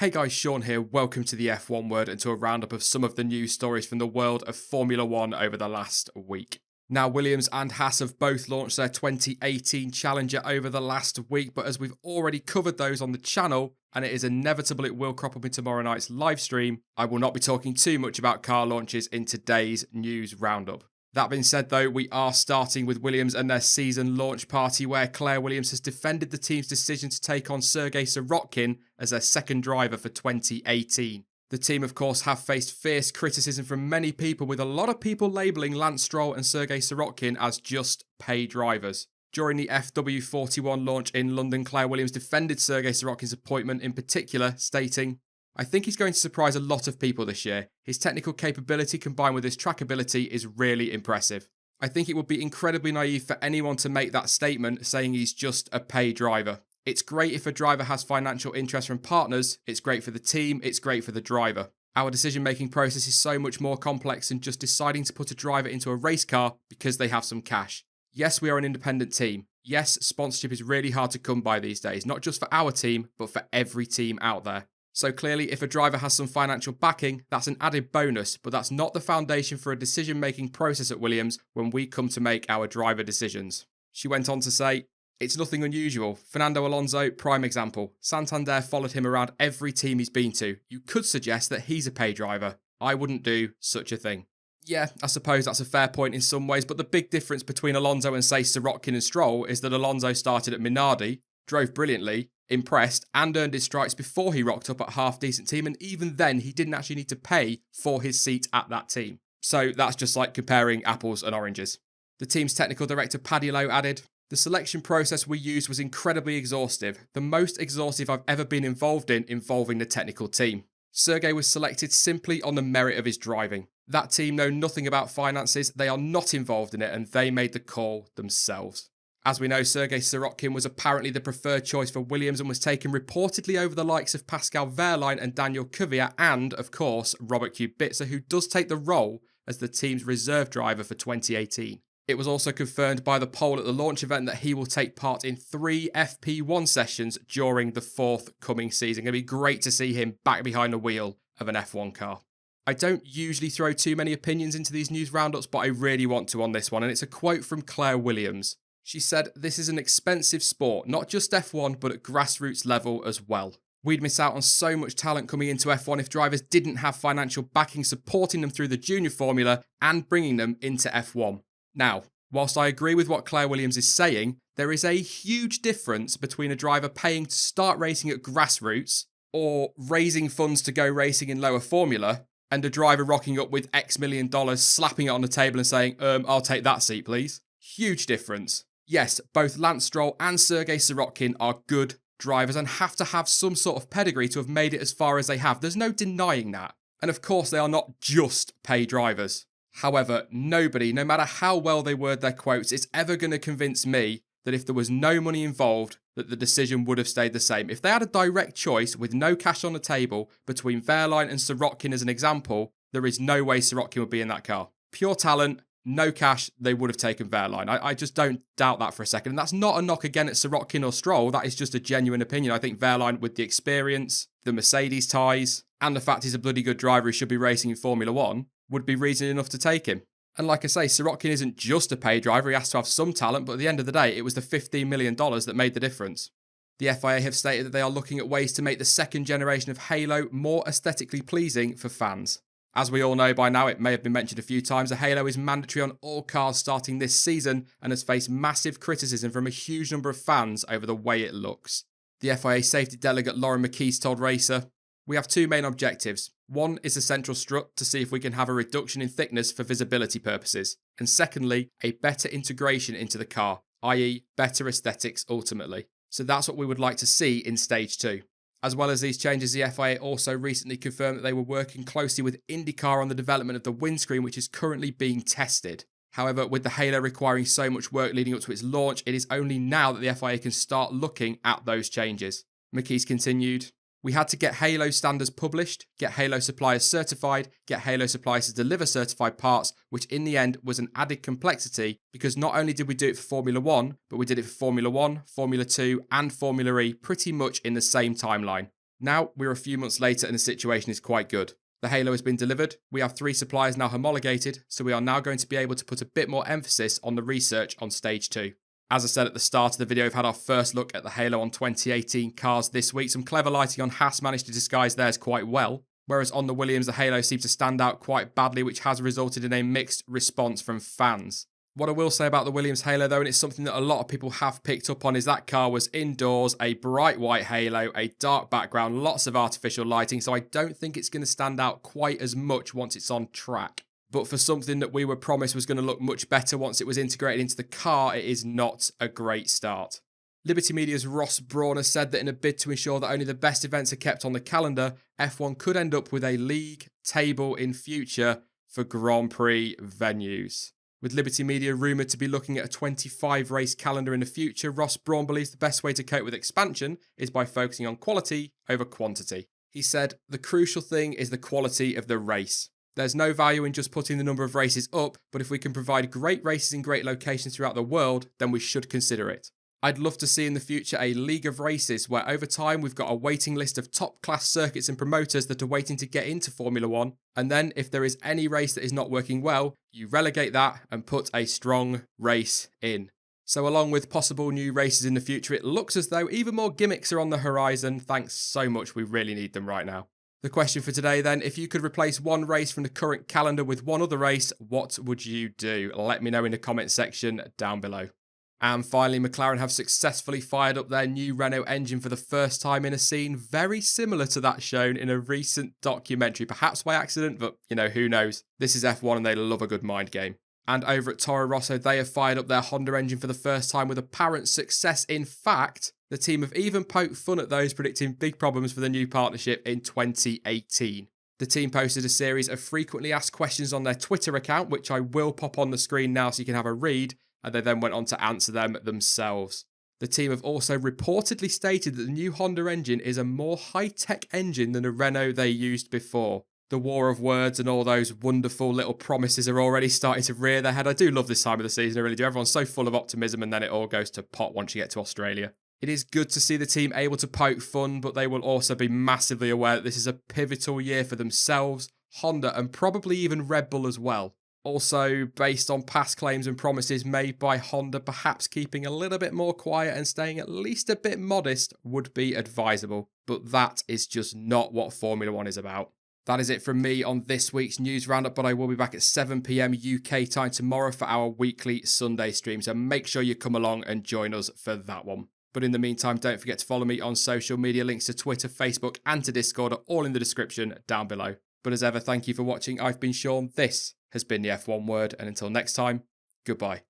Hey guys, Sean here. Welcome to the F1 Word and to a roundup of some of the news stories from the world of Formula One over the last week. Now, Williams and Haas have both launched their 2018 Challenger over the last week, but as we've already covered those on the channel, and it is inevitable it will crop up in tomorrow night's live stream, I will not be talking too much about car launches in today's news roundup. That being said though, we are starting with Williams and their season launch party where Claire Williams has defended the team's decision to take on Sergei Sirotkin as their second driver for 2018. The team of course have faced fierce criticism from many people, with a lot of people labelling Lance Stroll and Sergei Sirotkin as just pay drivers. During the FW41 launch in London, Claire Williams defended Sergei Sirotkin's appointment in particular, stating, "I think he's going to surprise a lot of people this year. His technical capability combined with his trackability is really impressive. I think it would be incredibly naive for anyone to make that statement saying he's just a pay driver. It's great if a driver has financial interest from partners, it's great for the team, it's great for the driver. Our decision-making process is so much more complex than just deciding to put a driver into a race car because they have some cash. Yes, we are an independent team. Yes, sponsorship is really hard to come by these days, not just for our team, but for every team out there. So clearly, if a driver has some financial backing, that's an added bonus, but that's not the foundation for a decision-making process at Williams when we come to make our driver decisions." She went on to say, "It's nothing unusual. Fernando Alonso, prime example. Santander followed him around every team he's been to. You could suggest that he's a pay driver. I wouldn't do such a thing." Yeah, I suppose that's a fair point in some ways, but the big difference between Alonso and, say, Sirotkin and Stroll is that Alonso started at Minardi, drove brilliantly, impressed, and earned his stripes before he rocked up at a half-decent team, and even then he didn't actually need to pay for his seat at that team. So that's just like comparing apples and oranges. The team's technical director Paddy Lowe added, "The selection process we used was incredibly exhaustive, the most exhaustive I've ever been involved in involving the technical team. Sergei was selected simply on the merit of his driving. That team know nothing about finances, they are not involved in it, and they made the call themselves." As we know, Sergei Sirotkin was apparently the preferred choice for Williams and was taken reportedly over the likes of Pascal Wehrlein and Daniel Kvyat and, of course, Robert Kubica, who does take the role as the team's reserve driver for 2018. It was also confirmed by the poll at the launch event that he will take part in 3 FP1 sessions during the forthcoming season. It'll be great to see him back behind the wheel of an F1 car. I don't usually throw too many opinions into these news roundups, but I really want to on this one, and it's a quote from Claire Williams. She said, "This is an expensive sport, not just F1, but at grassroots level as well. We'd miss out on so much talent coming into F1 if drivers didn't have financial backing supporting them through the junior formula and bringing them into F1. Now, whilst I agree with what Claire Williams is saying, there is a huge difference between a driver paying to start racing at grassroots or raising funds to go racing in lower formula and a driver rocking up with X million dollars, slapping it on the table and saying, I'll take that seat, please." Huge difference. Yes, both Lance Stroll and Sergei Sirotkin are good drivers and have to have some sort of pedigree to have made it as far as they have. There's no denying that. And of course, they are not just pay drivers. However, nobody, no matter how well they word their quotes, is ever going to convince me that if there was no money involved, that the decision would have stayed the same. If they had a direct choice with no cash on the table between Wehrlein and Sirotkin as an example, there is no way Sirotkin would be in that car. Pure talent. No cash, they would have taken Wehrlein. I just don't doubt that for a second. And that's not a knock again at Sirotkin or Stroll. That is just a genuine opinion. I think Wehrlein, with the experience, the Mercedes ties, and the fact he's a bloody good driver who should be racing in Formula 1, would be reason enough to take him. And like I say, Sirotkin isn't just a pay driver. He has to have some talent. But at the end of the day, it was the $15 million that made the difference. The FIA have stated that they are looking at ways to make the second generation of Halo more aesthetically pleasing for fans. As we all know by now, it may have been mentioned a few times, a Halo is mandatory on all cars starting this season and has faced massive criticism from a huge number of fans over the way it looks. The FIA safety delegate Lauren McKees told Racer, "We have 2 main objectives. One is the central strut to see if we can have a reduction in thickness for visibility purposes. And secondly, a better integration into the car, i.e. better aesthetics ultimately. So that's what we would like to see in stage 2. As well as these changes, the FIA also recently confirmed that they were working closely with IndyCar on the development of the windscreen, which is currently being tested. However, with the Halo requiring so much work leading up to its launch, it is only now that the FIA can start looking at those changes." McKees continued, We had to get Halo standards published, get Halo suppliers certified, get Halo suppliers to deliver certified parts, which in the end was an added complexity because not only did we do it for Formula 1, but we did it for Formula 1, Formula 2 and Formula E pretty much in the same timeline. Now, we're a few months later and the situation is quite good. The Halo has been delivered, we have 3 suppliers now homologated, so we are now going to be able to put a bit more emphasis on the research on stage 2. As I said at the start of the video, we've had our first look at the Halo on 2018 cars this week. Some clever lighting on Haas managed to disguise theirs quite well, whereas on the Williams, the Halo seems to stand out quite badly, which has resulted in a mixed response from fans. What I will say about the Williams Halo though, and it's something that a lot of people have picked up on, is that car was indoors, a bright white halo, a dark background, lots of artificial lighting, so I don't think it's going to stand out quite as much once it's on track. But for something that we were promised was going to look much better once it was integrated into the car, it is not a great start. Liberty Media's Ross Brawn has said that in a bid to ensure that only the best events are kept on the calendar, F1 could end up with a league table in future for Grand Prix venues. With Liberty Media rumoured to be looking at a 25 race calendar in the future, Ross Brawn believes the best way to cope with expansion is by focusing on quality over quantity. He said, "The crucial thing is the quality of the race. There's no value in just putting the number of races up, but if we can provide great races in great locations throughout the world, then we should consider it. I'd love to see in the future a league of races where over time we've got a waiting list of top class circuits and promoters that are waiting to get into Formula 1, and then if there is any race that is not working well, you relegate that and put a strong race in." So along with possible new races in the future, it looks as though even more gimmicks are on the horizon. Thanks so much, we really need them right now. The question for today then, if you could replace one race from the current calendar with one other race, what would you do? Let me know in the comment section down below. And finally, McLaren have successfully fired up their new Renault engine for the first time in a scene very similar to that shown in a recent documentary, perhaps by accident, but who knows. This is F1 and they love a good mind game. And over at Toro Rosso, they have fired up their Honda engine for the first time with apparent success. In fact, the team have even poked fun at those predicting big problems for the new partnership in 2018. The team posted a series of frequently asked questions on their Twitter account, which I will pop on the screen now so you can have a read, and they then went on to answer them themselves. The team have also reportedly stated that the new Honda engine is a more high-tech engine than the Renault they used before. The war of words and all those wonderful little promises are already starting to rear their head. I do love this time of the season, I really do. Everyone's so full of optimism and then it all goes to pot once you get to Australia. It is good to see the team able to poke fun, but they will also be massively aware that this is a pivotal year for themselves, Honda, and probably even Red Bull as well. Also, based on past claims and promises made by Honda, perhaps keeping a little bit more quiet and staying at least a bit modest would be advisable. But that is just not what Formula 1 is about. That is it from me on this week's news roundup, but I will be back at 7 PM UK time tomorrow for our weekly Sunday stream, so make sure you come along and join us for that one. But in the meantime, don't forget to follow me on social media. Links to Twitter, Facebook and to Discord are all in the description down below. But as ever, thank you for watching. I've been Sean. This has been the F1 Word, and until next time, goodbye.